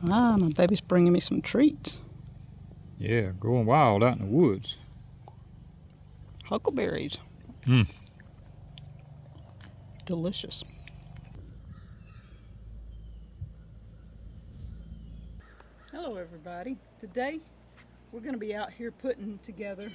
Ah, my baby's bringing me some treats. Yeah, going wild out in the woods. Huckleberries. Mmm. Delicious. Hello everybody. Today we're going to be out here putting together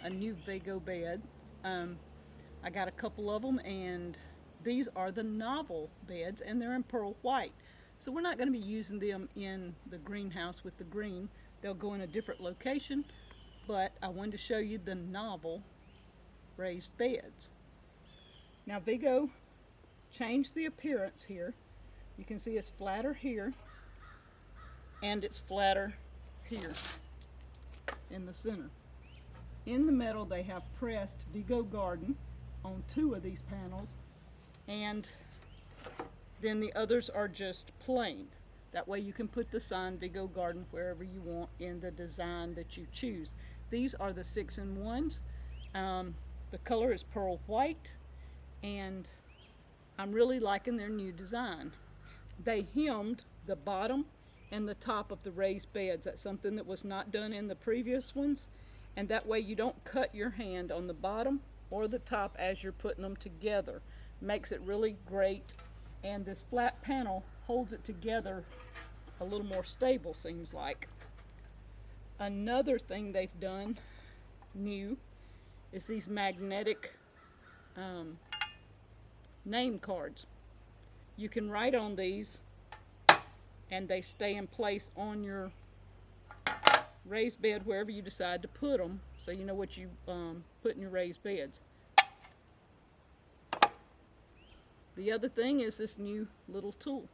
a new VEGO bed. I got a couple of them, and these are the novel beds, and they're in pearl white. So we're not going to be using them in the greenhouse with the green. They'll go in a different location, but I wanted to show you the novel raised beds. Now VEGO changed the appearance here. You can see it's flatter here, and it's flatter here in the center. In the middle they have pressed VEGO Garden on 2 of these panels, and then the others are just plain. That way you can put the sign VEGO Garden wherever you want in the design that you choose. These are the 6-in-1s. The color is pearl white, and I'm really liking their new design. They hemmed the bottom and the top of the raised beds. That's something that was not done in the previous ones, and that way you don't cut your hand on the bottom or the top as you're putting them together. Makes it really great, and this flat panel holds it together a little more stable, seems like. Another thing they've done new is these magnetic name cards. You can write on these and they stay in place on your raised bed wherever you decide to put them, so you know what you put in your raised beds. The other thing is this new little tool.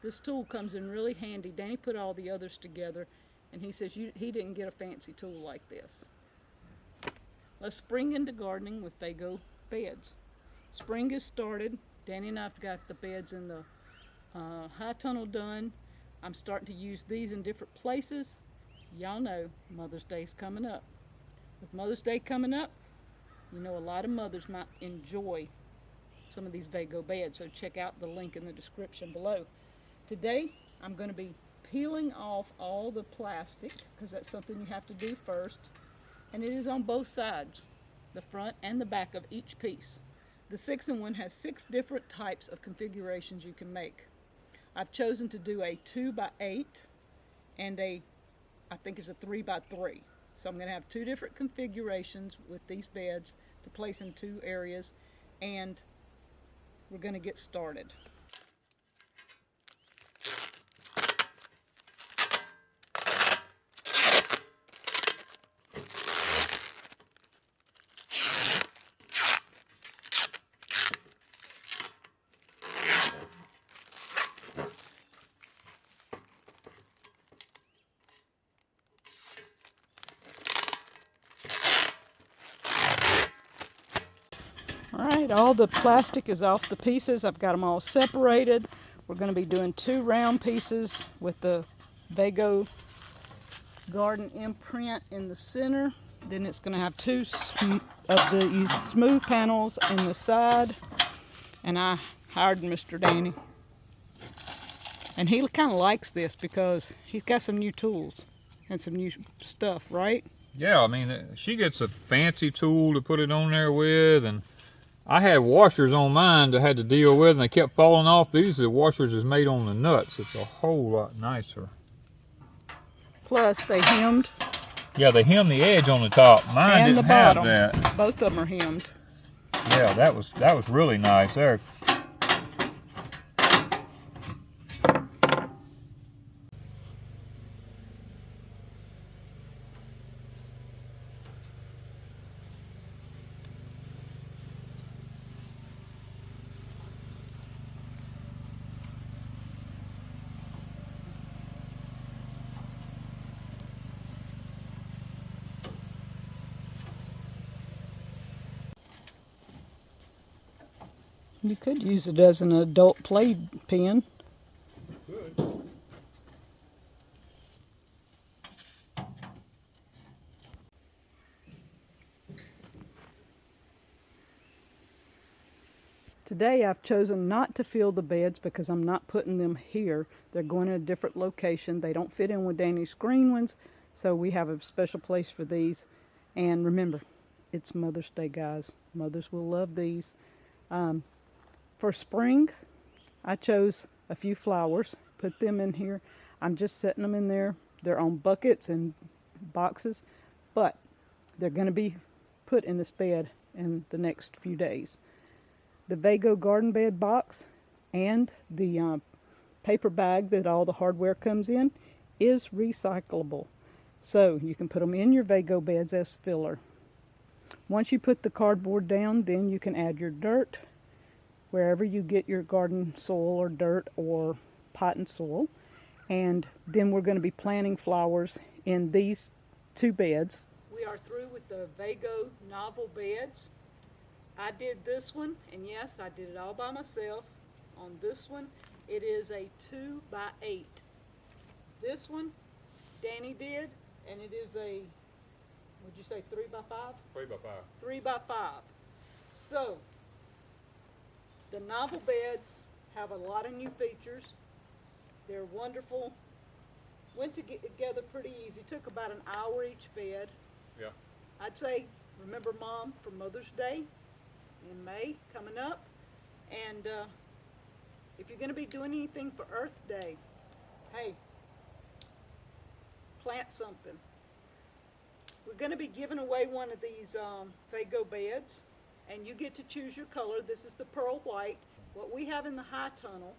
This tool comes in really handy. Danny put all the others together, and he says he didn't get a fancy tool like this. Let's spring into gardening with VEGO beds. Spring has started. Danny and I've got the beds in the high tunnel done. I'm starting to use these in different places. Y'all know Mother's Day's coming up. With Mother's Day coming up, you know a lot of mothers might enjoy some of these VEGO beds, so check out the link in the description below. Today I'm going to be peeling off all the plastic, because that's something you have to do first, and it is on both sides, the front and the back of each piece. The 6-in-1 has 6 different types of configurations you can make. I've chosen to do a 2x8 and I think it's a 3x3. So I'm going to have 2 different configurations with these beds to place in 2 areas, and we're going to get started. Alright, all the plastic is off the pieces. I've got them all separated. We're going to be doing 2 round pieces with the VEGO Garden imprint in the center. Then it's going to have 2 of these smooth panels in the side. And I hired Mr. Danny. And he kind of likes this because he's got some new tools and some new stuff, right? Yeah, I mean, she gets a fancy tool to put it on there with, and I had washers on mine that I had to deal with, and they kept falling off. These the washers is made on the nuts. It's a whole lot nicer. Plus, they hemmed. Yeah, they hemmed the edge on the top. Mine and didn't the bottom. have that. Both of them are hemmed. Yeah, that was really nice there. You could use it as an adult play pen. Good. Today I've chosen not to fill the beds because I'm not putting them here. They're going to a different location. They don't fit in with Danny's green ones, so we have a special place for these. And remember, it's Mother's Day, guys. Mothers will love these. For spring, I chose a few flowers, put them in here. I'm just setting them in there. They're on buckets and boxes, but they're going to be put in this bed in the next few days. The VEGO garden bed box and the paper bag that all the hardware comes in is recyclable. So you can put them in your VEGO beds as filler. Once you put the cardboard down, then you can add your dirt wherever you get your garden soil or dirt or potting soil. And then we're going to be planting flowers in these two beds. We are through with the VEGO novel beds. I did this one, and yes, I did it all by myself. On this one, it is a 2 by 8. This one, Danny did, and it is a, would you say 3 by 5? 3 by 5. 3 by 5. So, the novel beds have a lot of new features. They're wonderful. Went together pretty easy. Took about an hour each bed. Yeah. I'd say, remember Mom for Mother's Day in May coming up. And if you're going to be doing anything for Earth Day, hey, plant something. We're going to be giving away one of these VEGO beds, and you get to choose your color. This is the pearl white. What we have in the high tunnel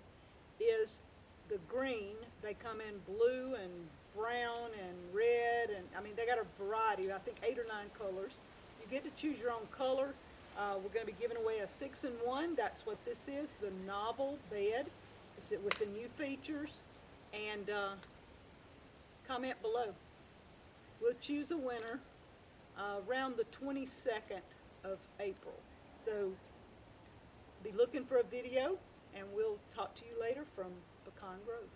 is the green. They come in blue and brown and red, and I mean they got a variety, I think 8 or 9 colors. You get to choose your own color. We're going to be giving away a 6-in-1. That's what this is, the novel bed. It's with the new features. And comment below. We'll choose a winner around the 22nd of April. So be looking for a video, and we'll talk to you later from Pecan Grove.